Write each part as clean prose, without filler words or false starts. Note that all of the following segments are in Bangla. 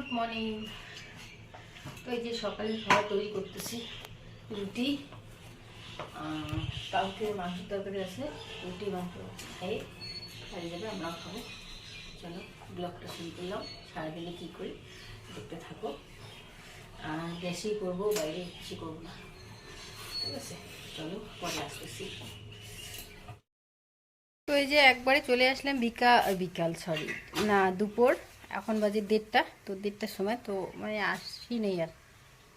Good morning. তো এই যে সকালে খাবার তৈরি করতেছি, রুটি, কালকে মাংস তরকারি আছে, রুটি মাংস খাই খাই যাবে, আমরাও খাবো। চলো ব্লগটা শুরু করলাম, সারাদিনে কী করি দেখতে থাকো। গ্যাসেই করবো, বাইরে কিছু করবো না, ঠিক আছে? চলো পরে আসতেছি। তো এই যে একবারে চলে আসলাম বিকাল সরি না দুপুর, এখন বাজে 1:30। তো 1:30টার সময় তো মানে আসি নেই আর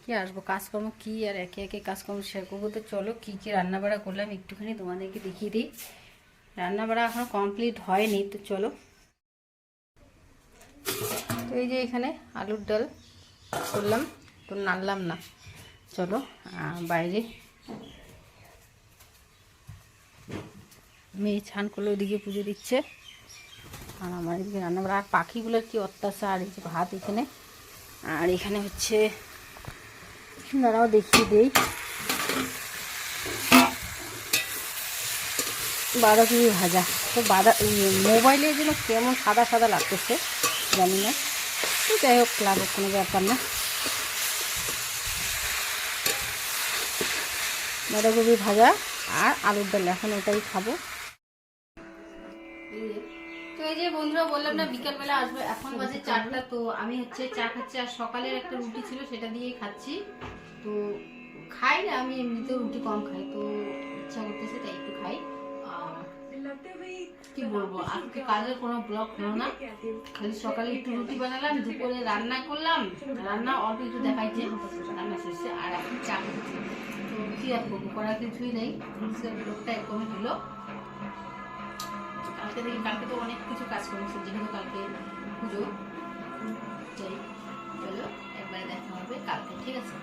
কি আসবো, কাজকর্ম কি আর একে একে কাজকর্ম শেয়ার করবো। তো চলো কী কী রান্নাবাড়া করলাম একটুখানি তোমাদেরকে দেখিয়ে দিই। রান্নাবাড়া এখনও কমপ্লিট হয়নি, তো চলো। তো এই যে এখানে আলুর ডাল করলাম, তো নাড়লাম না। চলো বাইরে মেয়ে ছান করলে ওদিকে পুজো দিচ্ছে, আর আমার এদিকে রান্নাবাড়া। আর পাখিগুলোর কি অত্যাচার, এই যে ভাত এখানে, আর এখানে হচ্ছে দাঁড়াও দেখিয়ে দেই, বাঁধাকপি ভাজা। তো মোবাইলে যেন কেমন সাদা সাদা লাগতেছে জানি না, তো যাই হোক লাগুক, কোনো ব্যাপার না। বাঁধাকপি ভাজা আর আলুর ডাল, এখন ওটাই খাবো। তো এই যে বন্ধুরা বললাম না বিকালবেলা আসবে, এখন বাজে 4টা। তো আমি হচ্ছে চা খাচ্ছি, আর সকালের একটা রুটি ছিল সেটা দিয়েই খাচ্ছি। তো খাই না আমি, এমনিতেও রুটি কম খাই, তো ইচ্ছা করতেছে তাই একটু খাই। কি বলবো, আজকে কাজের কোনো ব্লগ হলো না, খালি সকালে একটু রুটি বানালাম, দুপুরে রান্না করলাম, রান্না অল্প একটু দেখাইছে, রান্না শেষে, আর এখন চা খাচ্ছি। তো কি আর করবো, করার কিছুই নেই। ব্লগটা একদমই হলো। কালকে তো অনেক কিছু কাজ করেছি, যেহেতু কালকে পুজো। চলো একবারে দেখা হবে কালকে, ঠিক আছে?